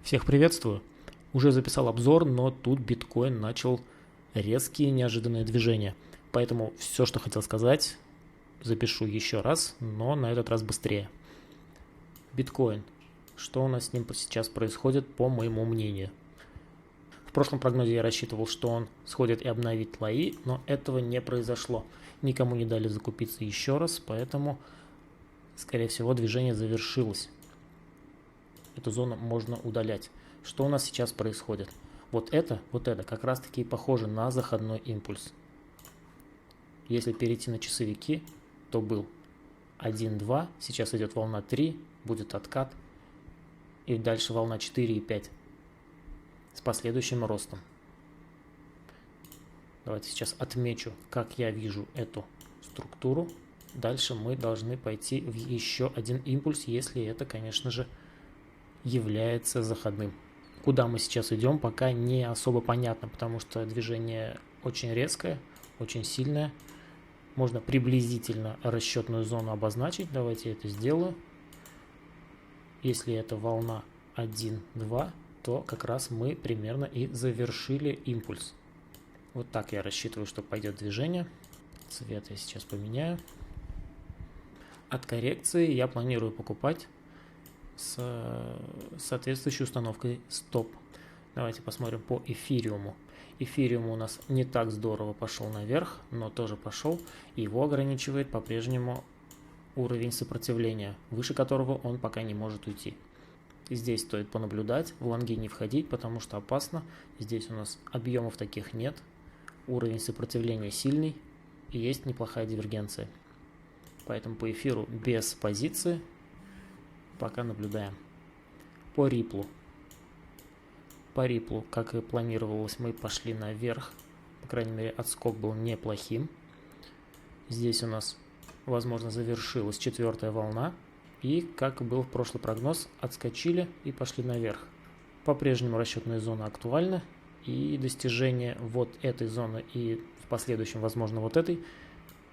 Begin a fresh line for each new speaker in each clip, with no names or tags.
Всех приветствую. Уже записал обзор, но тут биткоин начал резкие неожиданные движения. Поэтому все, что хотел сказать, запишу еще раз, но на этот раз быстрее. Биткоин. Что у нас с ним сейчас происходит, по моему мнению? В прошлом прогнозе я рассчитывал, что он сходит и обновит лои, но этого не произошло. Никому не дали закупиться еще раз, поэтому, скорее всего, движение завершилось. Эту зону можно удалять. Что у нас сейчас происходит? Вот это как раз таки похоже на заходной импульс. Если перейти на часовики, то был 1-2, сейчас идет волна 3, будет откат, и дальше волна 4 и 5 с последующим ростом. Давайте сейчас отмечу, как я вижу эту структуру. Дальше мы должны пойти в еще один импульс, если это, конечно же, является заходным. Куда мы сейчас идем, пока не особо понятно, потому что движение очень резкое, очень сильное. Можно приблизительно расчетную зону обозначить. Давайте я это сделаю. Если это волна 1-2, то как раз мы примерно и завершили импульс. Вот так я рассчитываю, что пойдет движение. Цвет я сейчас поменяю. От коррекции я планирую покупать с соответствующей установкой стоп. Давайте посмотрим по эфириуму. Эфириум у нас не так здорово пошел наверх, но тоже пошел. Его ограничивает по-прежнему уровень сопротивления, выше которого он пока не может уйти. Здесь стоит понаблюдать, в лонги не входить, потому что опасно. Здесь у нас объемов таких нет. Уровень сопротивления сильный и есть неплохая дивергенция. Поэтому по эфиру без позиции пока наблюдаем. По риплу. По риплу, как и планировалось, мы пошли наверх. По крайней мере, отскок был неплохим. Здесь у нас, возможно, завершилась четвертая волна. И, как был в прошлый прогноз, отскочили и пошли наверх. По-прежнему расчетная зона актуальна. И достижение вот этой зоны и в последующем, возможно, вот этой,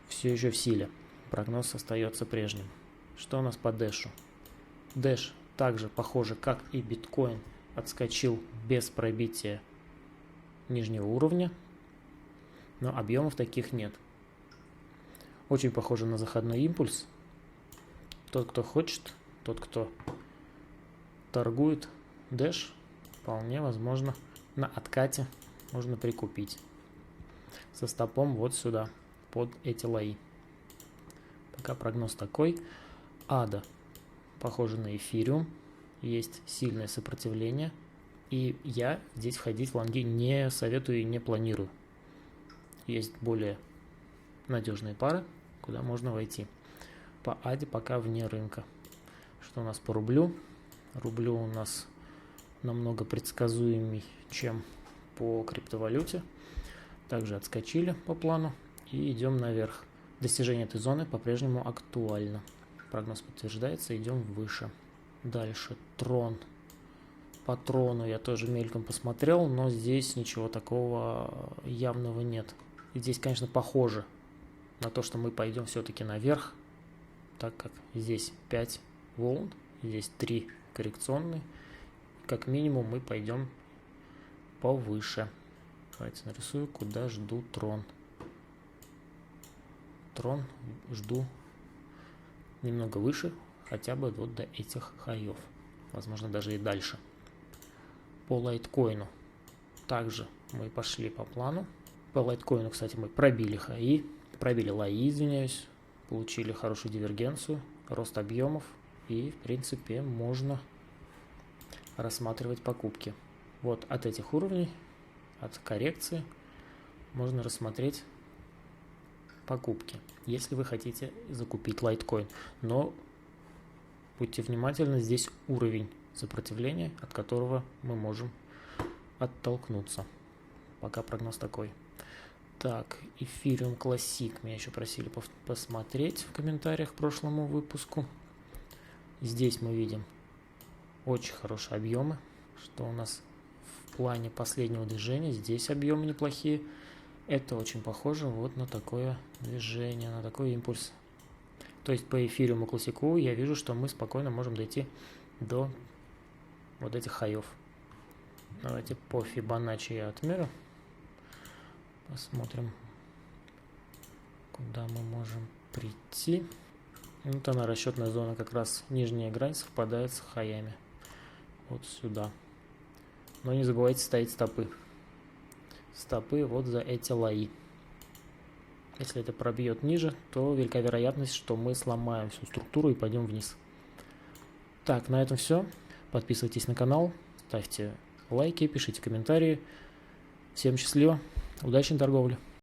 все еще в силе. Прогноз остается прежним. Что у нас по дэшу? Дэш также, похоже, как и биткоин, отскочил без пробития нижнего уровня, но объемов таких нет. Очень похоже на заходной импульс. Тот, кто хочет, тот, кто торгует дэш, вполне возможно на откате можно прикупить. Со стопом вот сюда, под эти лои. Пока прогноз такой. ADA. Похоже на эфириум, есть сильное сопротивление, и я здесь входить в лонги не советую и не планирую. Есть более надежные пары, куда можно войти. По ADA пока вне рынка. Что у нас по рублю? Рублю у нас намного предсказуемый, чем по криптовалюте. Также отскочили по плану и идем наверх. Достижение этой зоны по-прежнему актуально. Прогноз подтверждается, идем выше. Дальше трон. По трону я тоже мельком посмотрел, но здесь ничего такого явного нет. И здесь, конечно, похоже на то, что мы пойдем все-таки наверх, так как здесь 5 волн, здесь 3 коррекционные. Как минимум мы пойдем повыше. Давайте нарисую, куда жду трон. Трон жду немного выше, хотя бы вот до этих хаев, возможно, даже и дальше. По лайткоину также мы пошли по плану. По лайткоину, кстати, мы пробили хаи, пробили лои, извиняюсь, получили хорошую дивергенцию, рост объемов, и, в принципе, можно рассматривать покупки. Вот от этих уровней, от коррекции, можно рассмотреть покупки, если вы хотите закупить лайткоин. Но будьте внимательны, здесь уровень сопротивления, от которого мы можем оттолкнуться. Пока прогноз такой. Так, Ethereum Classic. Меня еще просили посмотреть в комментариях к прошлому выпуску. Здесь мы видим очень хорошие объемы. Что у нас в плане последнего движения? Здесь объемы неплохие. Это очень похоже вот на такое движение, на такой импульс. То есть по эфириуму классику я вижу, что мы спокойно можем дойти до вот этих хаев. Давайте по Фибоначчи я отмерю. Посмотрим, куда мы можем прийти. Вот она, расчетная зона, как раз нижняя грань совпадает с хаями. Вот сюда. Но не забывайте ставить стопы. Стопы вот за эти лои. Если это пробьет ниже, то велика вероятность, что мы сломаем всю структуру и пойдем вниз. Так, на этом все. Подписывайтесь на канал, ставьте лайки, пишите комментарии. Всем счастливо, удачной торговли!